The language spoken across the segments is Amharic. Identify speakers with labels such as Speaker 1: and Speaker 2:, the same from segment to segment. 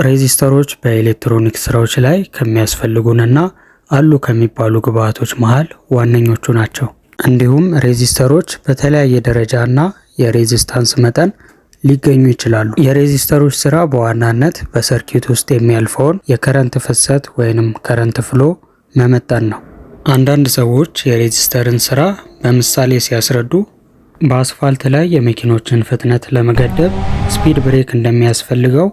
Speaker 1: ሬዚስተሮች በኤሌክትሮኒክስ ስራዎች ላይ ከሚያስፈልጉንና አሉ ከሚባሉ ግብአቶች መሃል ዋነኞቹ ናቸው። እንዲሁም ሬዚስተሮች በተለያየ ደረጃና የሬዚስታንስ መጠን ሊገኙ ይችላሉ። የሬዚስተሮች ስራ በዋናነት በሰርኪት ውስጥ የሚያልፈውን የከረንት ፍሰት ወይንም ከረንት ፍሎ መመጠን ነው። አንዳንድ ሰዎች የሬዚስተርን ስራ በምሳሌ ሲያስረዱ በአስፋልት ላይ የመኪኖችን ፍጥነት ለመገደብ ስፒድ ብሬክ እንደሚያስፈልገው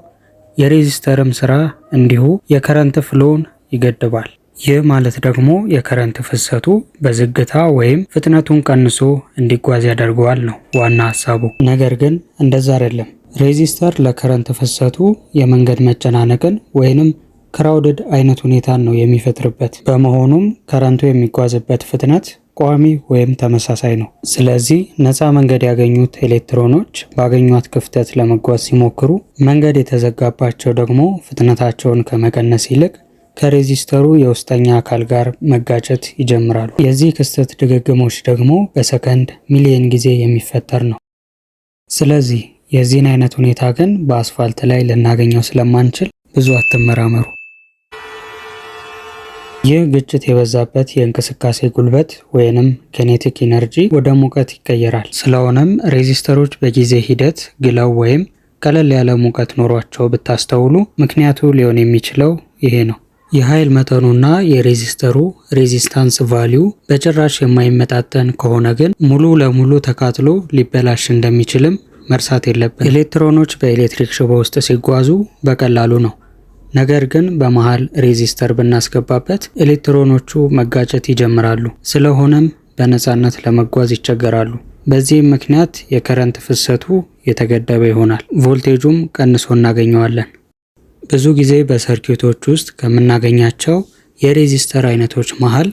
Speaker 1: የሬዚስተርም ስራ እንዲሁ የከረንት ፍሎውን ይገድባል። ይህ ማለት ደግሞ የከረንት ፍሰቱ በዝግታ ወይም ፍጥነቱን ቀንሶ እንዲጓዝ ያደርገዋል ነው ዋና ሀሳቡ። ነገር ግን እንደዛ አይደለም። ሬዚስተር ለከረንት ፍሰቱ የመንገድ መጨናነቅን ወይንም ክራውድድ አይነት ሁኔታን ነው የሚፈጥርበት። በመሆኑም ከረንቱ የሚጓዝበት ፍጥነት ቋሚ ወይም ተመሳሳይ ነው። ስለዚህ ነፃ መንገድ ያገኙት ኤሌክትሮኖች ባገኟት ክፍተት ለመጓዝ ሲሞክሩ፣ መንገድ የተዘጋባቸው ደግሞ ፍጥነታቸውን ከመቀነስ ይልቅ ከሬዚስተሩ የውስጠኛ አካል ጋር መጋጨት ይጀምራሉ። የዚህ ክስተት ድግግሞች ደግሞ በሰከንድ ሚሊየን ጊዜ የሚፈጠር ነው። ስለዚህ የዚህን አይነት ሁኔታ ግን በአስፋልት ላይ ልናገኘው ስለማንችል ብዙ አትመራመሩ። ይህ ግጭት የበዛበት የእንቅስቃሴ ጉልበት ወይንም ኬኔቲክ ኢነርጂ ወደ ሙቀት ይቀየራል። ስለሆነም ሬዚስተሮች በጊዜ ሂደት ግለው ወይም ቀለል ያለ ሙቀት ኖሯቸው ብታስተውሉ ምክንያቱ ሊሆን የሚችለው ይሄ ነው። የኃይል መጠኑና የሬዚስተሩ ሬዚስታንስ ቫሊዩ በጭራሽ የማይመጣጠን ከሆነ ግን ሙሉ ለሙሉ ተቃጥሎ ሊበላሽ እንደሚችልም መርሳት የለብን። ኤሌክትሮኖች በኤሌክትሪክ ሽቦ ውስጥ ሲጓዙ በቀላሉ ነው። ነገር ግን በመሃል ሬዚስተር ብናስገባበት ኤሌክትሮኖቹ መጋጨት ይጀምራሉ። ስለሆነም በነፃነት ለመጓዝ ይቸገራሉ። በዚህም ምክንያት የከረንት ፍሰቱ የተገደበ ይሆናል። ቮልቴጁም ቀንሶ እናገኘዋለን። ብዙ ጊዜ በሰርኪቶች ውስጥ ከምናገኛቸው የሬዚስተር አይነቶች መሃል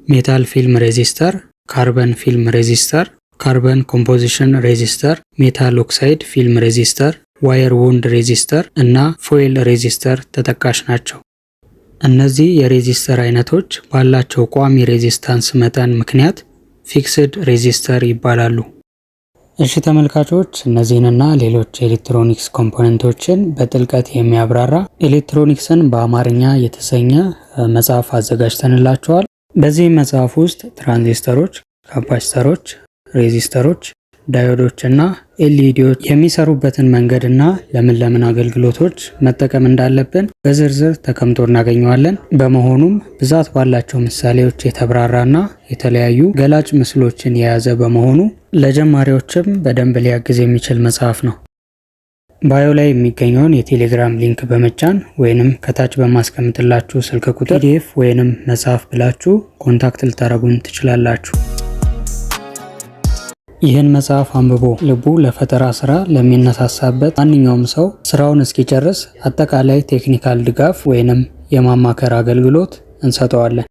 Speaker 1: ሜታል ፊልም ሬዚስተር፣ ካርበን ፊልም ሬዚስተር፣ ካርበን ኮምፖዚሽን ሬዚስተር፣ ሜታል ኦክሳይድ ፊልም ሬዚስተር፣ ዋየር ውንድ ሬዚስተር እና ፎይል ሬዚስተር ተጠቃሽ ናቸው። እነዚህ የሬዚስተር አይነቶች ባላቸው ቋሚ ሬዚስታንስ መጠን ምክንያት ፊክስድ ሬዚስተር ይባላሉ። እሺ ተመልካቾች፣ እነዚህንና ሌሎች ኤሌክትሮኒክስ ኮምፖነንቶችን በጥልቀት የሚያብራራ ኤሌክትሮኒክስን በአማርኛ የተሰኘ መጽሐፍ አዘጋጅተንላችኋል። በዚህ መጽሐፍ ውስጥ ትራንዚስተሮች፣ ካፓሲተሮች፣ ሬዚስተሮች፣ ዳዮዶች እና ኤልኢዲዎች የሚሰሩበትን መንገድና ለምን አገልግሎቶች መጠቀም እንዳለብን በዝርዝር ተቀምጦ እናገኘዋለን። በመሆኑም ብዛት ባላቸው ምሳሌዎች የተብራራና የተለያዩ ገላጭ ምስሎችን የያዘ በመሆኑ ለጀማሪዎችም በደንብ ሊያግዝ የሚችል መጽሐፍ ነው። ባዮ ላይ የሚገኘውን የቴሌግራም ሊንክ በመጫን ወይንም ከታች በማስቀምጥላችሁ ስልክ ቁጥር ፒዲኤፍ ወይንም መጽሐፍ ብላችሁ ኮንታክት ልታደርጉን ትችላላችሁ። ይህን መጽሐፍ አንብቦ ልቡ ለፈጠራ ስራ ለሚነሳሳበት ማንኛውም ሰው ስራውን እስኪጨርስ አጠቃላይ ቴክኒካል ድጋፍ ወይንም የማማከር አገልግሎት እንሰጠዋለን።